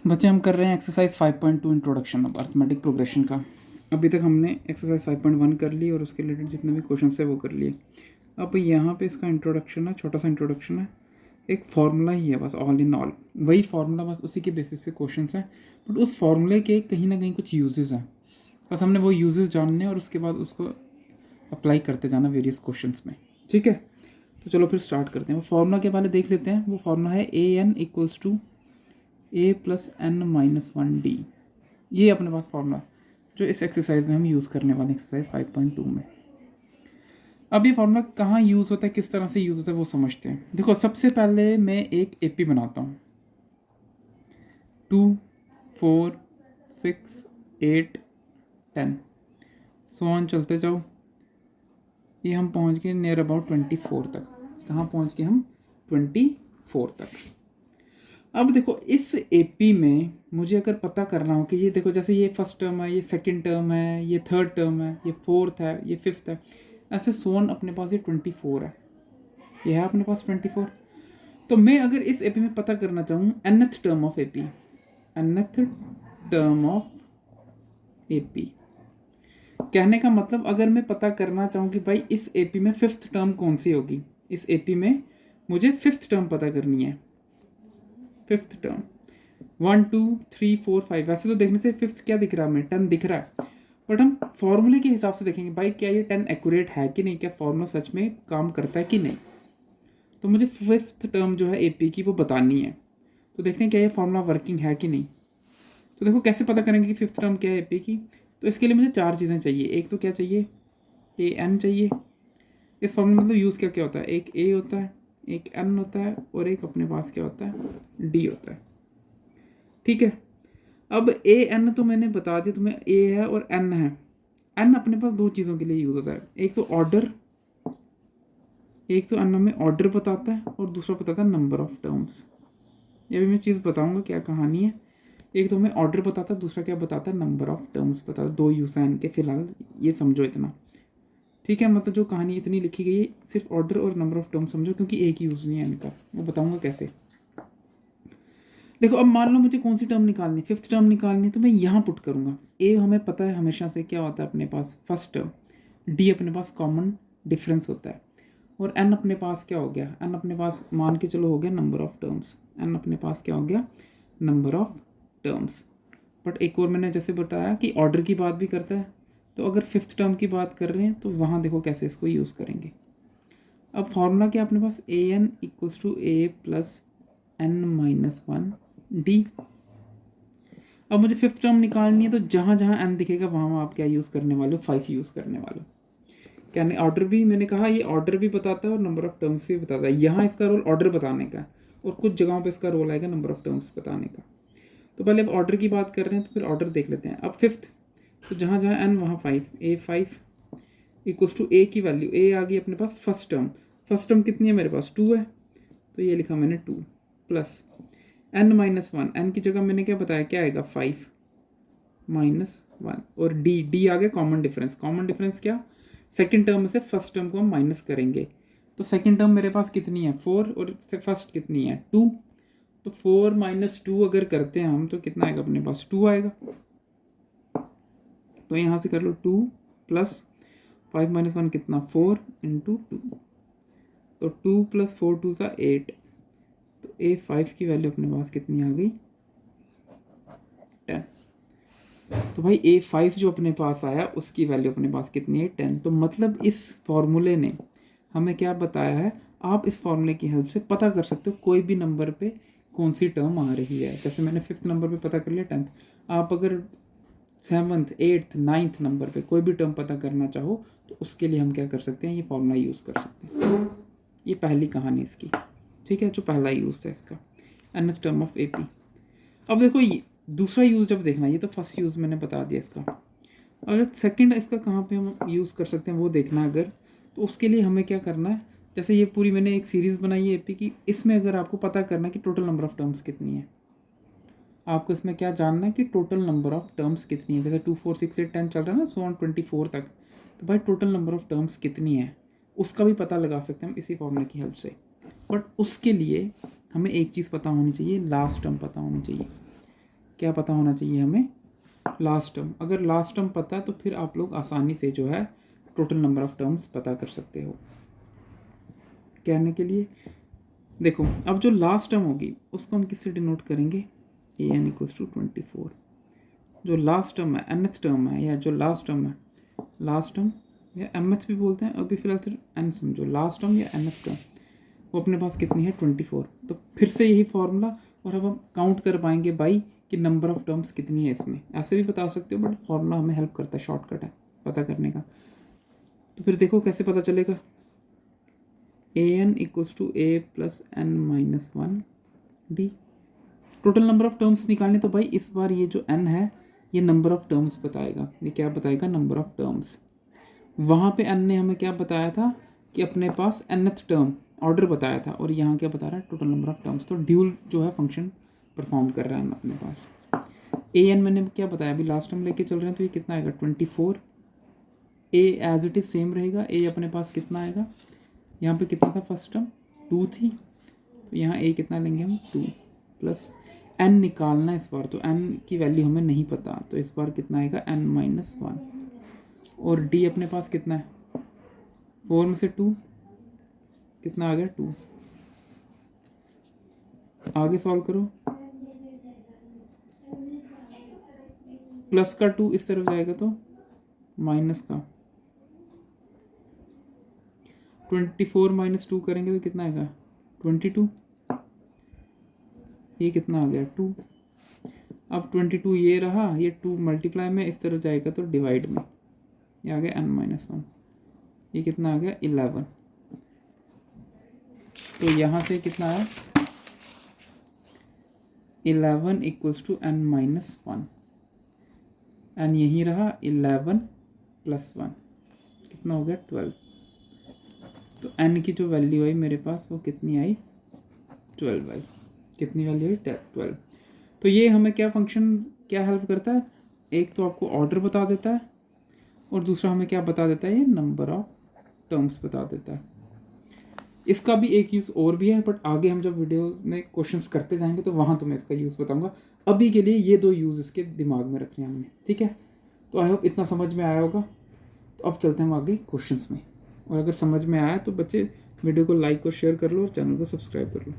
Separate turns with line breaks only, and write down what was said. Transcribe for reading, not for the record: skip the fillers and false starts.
बच्चे हम कर रहे हैं exercise 5.2 introduction of arithmetic progression का। अभी तक हमने एक्सरसाइज 5.1 कर ली और उसके रिलेटेड जितने भी क्वेश्चन है वो कर लिए। अब यहाँ पे इसका इंट्रोडक्शन है, छोटा सा इंट्रोडक्शन है, एक फार्मूला ही है बस, ऑल इन ऑल वही फार्मूला, बस उसी के बेसिस पे क्वेश्चन है। बट उस फार्मूले के कहीं ना कहीं कुछ यूजेस हैं, बस हमने वो यूजेस जानने और उसके बाद उसको अप्लाई करते जाना वेरियस क्वेश्चंस में। ठीक है, तो चलो फिर स्टार्ट करते हैं। वो फार्मूला के पहले देख लेते हैं। वो फार्मूला है AN इक्वल्स टू A+N-1D। ये अपने पास फार्मूला जो इस एक्सरसाइज में हम यूज़ करने वाले एक्सरसाइज 5.2 में। अब ये फार्मूला कहाँ यूज़ होता है, किस तरह से यूज़ होता है वो समझते हैं। देखो, सबसे पहले मैं एक AP बनाता हूँ। 2, 4, 6, 8, 10 सो ऑन चलते जाओ। ये हम पहुँच गए नियर अबाउट 24 तक। कहाँ पहुँच गए हम? 24 तक। अब देखो, इस एपी में मुझे अगर पता करना हो कि ये देखो, जैसे ये फर्स्ट टर्म है, ये सेकंड टर्म है, ये थर्ड टर्म है, ये फोर्थ है, ये फिफ्थ है, ऐसे सोन अपने पास ये 24 है। ये है अपने पास 24। तो मैं अगर इस एपी में पता करना चाहूँ nth term of AP, nth term of AP, कहने का मतलब अगर मैं पता करना चाहूँ कि भाई इस एपी में फिफ्थ टर्म कौन सी होगी, इस एपी में मुझे फिफ्थ टर्म पता करनी है। फिफ्थ टर्म 1 2 3 4 5, वैसे तो देखने से फिफ्थ क्या दिख रहा है हमें? 10 दिख रहा है। बट हम फॉर्मूले के हिसाब से देखेंगे भाई क्या ये 10 एक्यूरेट है कि नहीं, क्या फॉर्मूला सच में काम करता है कि नहीं। तो मुझे फिफ्थ टर्म जो है एपी की वो बतानी है। तो देखते हैं क्या ये फॉर्मूला वर्किंग है कि नहीं। तो देखो कैसे पता करेंगे कि फिफ्थ टर्म क्या है एपी की। तो इसके लिए मुझे चार चीज़ें चाहिए। एक तो क्या चाहिए? AN चाहिए। इस फॉर्मूले मतलब यूज़ क्या क्या होता है? एक A होता है, एक N होता है और एक अपने पास क्या होता है? D होता है। ठीक है, अब AN तो मैंने बता दिया तुम्हें, A है और N है। N अपने पास दो चीज़ों के लिए यूज़ होता है, एक तो ऑर्डर, एक तो N हमें ऑर्डर बताता है और दूसरा बताता है नंबर ऑफ टर्म्स। ये भी मैं चीज़ बताऊंगा क्या कहानी है। एक तो हमें ऑर्डर बताता है, दूसरा क्या बताता है? नंबर ऑफ टर्म्स बताता है। दो यूज़ हैं N के, फिलहाल ये समझो इतना। ठीक है, मतलब जो कहानी इतनी लिखी गई है सिर्फ ऑर्डर और नंबर ऑफ टर्म्स समझो, क्योंकि एक यूज़ नहीं है इनका, वो बताऊंगा कैसे। देखो, अब मान लो मुझे कौन सी टर्म निकालनी, फिफ्थ टर्म निकालनी है, तो मैं यहाँ पुट करूँगा। ए हमें पता है हमेशा से क्या होता है अपने पास, फर्स्ट टर्म। डी अपने पास कॉमन डिफरेंस होता है। और एन अपने पास क्या हो गया? एन अपने पास मान के चलो हो गया नंबर ऑफ टर्म्स। एन अपने पास क्या हो गया? Number of terms. बट एक और मैंने जैसे बताया कि ऑर्डर की बात भी करता है। तो अगर फिफ्थ टर्म की बात कर रहे हैं तो वहाँ देखो कैसे इसको यूज़ करेंगे। अब फॉर्मूला क्या अपने पास? AN equals to A+N-1D। अब मुझे फिफ्थ टर्म निकालनी है, तो जहाँ जहाँ n दिखेगा वहाँ आप क्या यूज़ करने वाले हो? 5 यूज़ करने वाले हो। क्या नहीं, ऑर्डर भी मैंने कहा ये ऑर्डर भी बताता है और नंबर ऑफ टर्म्स भी बताता है। यहाँ इसका रोल ऑर्डर बताने का और कुछ जगहों पे इसका रोल आएगा नंबर ऑफ टर्म्स बताने का। तो पहले अब ऑर्डर की बात कर रहे हैं तो फिर ऑर्डर देख लेते हैं। अब फिफ्थ, तो जहाँ जहाँ n वहाँ 5, A5 इक्वल्स टू A की वैल्यू, A आ गई अपने पास फर्स्ट टर्म। फर्स्ट टर्म कितनी है मेरे पास? 2 है, तो ये लिखा मैंने 2 प्लस N-1। N की जगह मैंने क्या बताया, क्या आएगा? 5 -1। और D आ गया कॉमन डिफरेंस। कॉमन डिफरेंस क्या? सेकंड टर्म में से फर्स्ट टर्म को हम माइनस करेंगे। तो सेकंड टर्म मेरे पास कितनी है? 4, और फर्स्ट कितनी है? 2। तो 4 - 2 अगर करते हैं हम तो कितना आएगा अपने पास? 2 आएगा। तो यहाँ से कर लो 2 प्लस 5 - 1 कितना? 4 × 2। तो 2 + 4 2 = 8। तो A5 की वैल्यू अपने पास कितनी आ गई? 10। तो भाई A5 जो अपने पास आया उसकी वैल्यू अपने पास कितनी है? 10। तो मतलब इस फॉर्मूले ने हमें क्या बताया है? आप इस फॉर्मूले की हेल्प से पता कर सकते हो कोई भी नंबर पे कौन सी टर्म आ रही है। जैसे मैंने फिफ्थ नंबर पे पता कर लिया 10th। आप अगर 7th 8th 9th नंबर पे कोई भी टर्म पता करना चाहो तो उसके लिए हम क्या कर सकते हैं? ये फॉर्मूला यूज़ कर सकते हैं। ये पहली कहानी इसकी। ठीक है, जो पहला यूज़ था इसका, nth टर्म ऑफ AP। अब देखो ये दूसरा यूज़ जब देखना, ये तो फर्स्ट यूज़ मैंने बता दिया इसका। अगर सेकंड इसका कहाँ पे हम यूज़ कर सकते हैं वो देखना अगर, तो उसके लिए हमें क्या करना है? जैसे ये पूरी मैंने एक सीरीज़ बनाई है AP की, इसमें अगर आपको पता करना है कि टोटल नंबर ऑफ़ टर्म्स कितनी है, आपको इसमें क्या जानना है कि टोटल नंबर ऑफ़ टर्म्स कितनी है। जैसे 2 4 6 8 10 चल रहा है ना, 24 तक। तो भाई टोटल नंबर ऑफ़ टर्म्स कितनी है उसका भी पता लगा सकते हैं हम इसी फॉर्मूले की हेल्प से। बट उसके लिए हमें एक चीज़ पता होनी चाहिए, लास्ट टर्म पता होनी चाहिए। क्या पता होना चाहिए हमें, लास्ट टर्म। अगर लास्ट टर्म पता है तो फिर आप लोग आसानी से जो है टोटल नंबर ऑफ टर्म्स पता कर सकते हो। कहने के लिए देखो, अब जो लास्ट टर्म होगी उसको हम किससे डिनोट करेंगे, ए एन इक्वल्स टू 24। जो लास्ट टर्म है, nth टर्म है, या जो लास्ट टर्म है, लास्ट टर्म या mth भी बोलते हैं, अभी फिलहाल सिर्फ n समझो, लास्ट टर्म या nth टर्म, वो अपने पास कितनी है 24। तो फिर से यही फॉर्मूला, और अब हम काउंट कर पाएंगे बाई कि नंबर ऑफ टर्म्स कितनी है इसमें। ऐसे भी बता सकते हो, बट फॉर्मूला हमें हेल्प करता है, शॉर्टकट है पता करने का। तो फिर देखो कैसे पता चलेगा, a n equals to a plus n minus 1 d. Total number of terms निकालने, तो भाई इस बार ये जो n है ये नंबर ऑफ टर्म्स बताएगा। ये क्या बताएगा, नंबर ऑफ टर्म्स। वहाँ पे n ने हमें क्या बताया था कि अपने पास nth टर्म ऑर्डर बताया था, और यहाँ क्या बता रहा है, टोटल नंबर ऑफ टर्म्स। तो ड्यूल जो है फंक्शन परफॉर्म कर रहा है अपने पास। ए एन मैंने क्या बताया, अभी लास्ट टर्म लेके चल रहे हैं, तो ये कितना आएगा 24। ए एज इट इज सेम रहेगा, ए अपने पास कितना आएगा, यहाँ पे कितना था फर्स्ट टर्म 2 थी, तो यहाँ ए कितना लेंगे हम 2 प्लस एन निकालना इस बार, तो एन की वैल्यू हमें नहीं पता, तो इस बार कितना आएगा एन माइनस 1। और डी अपने पास कितना है, 4 में से 2 कितना आ गया 2। आगे सॉल्व करो, प्लस का 2 इस तरफ जाएगा तो माइनस का, 24 माइनस 2 करेंगे तो कितना आएगा 22। ये कितना आ गया 2। अब 22 ये रहा, ये 2 मल्टीप्लाई में इस तरफ जाएगा तो डिवाइड में, ये आ गया n माइनस 1। ये कितना आ गया 11। तो यहाँ से कितना आया 11 equals to n minus 1। N यही रहा, 11 प्लस 1 कितना हो गया 12। तो n की जो वैल्यू आई मेरे पास वो कितनी आई 12 आई। कितनी वैल्यू आई 12। तो ये हमें क्या फंक्शन क्या हेल्प करता है, एक तो आपको ऑर्डर बता देता है, और दूसरा हमें क्या बता देता है, ये नंबर ऑफ टर्म्स बता देता है। इसका भी एक यूज़ और भी है, बट आगे हम जब वीडियो में क्वेश्चंस करते जाएंगे तो वहाँ तो मैं इसका यूज़ बताऊंगा। अभी के लिए ये 2 यूज़ इसके दिमाग में रखने हैं हमने, ठीक है। तो आई होप इतना समझ में आया होगा। तो अब चलते हैं हम आगे क्वेश्चंस में, और अगर समझ में आया तो बच्चे वीडियो को लाइक और शेयर कर लो और चैनल को सब्सक्राइब कर लो।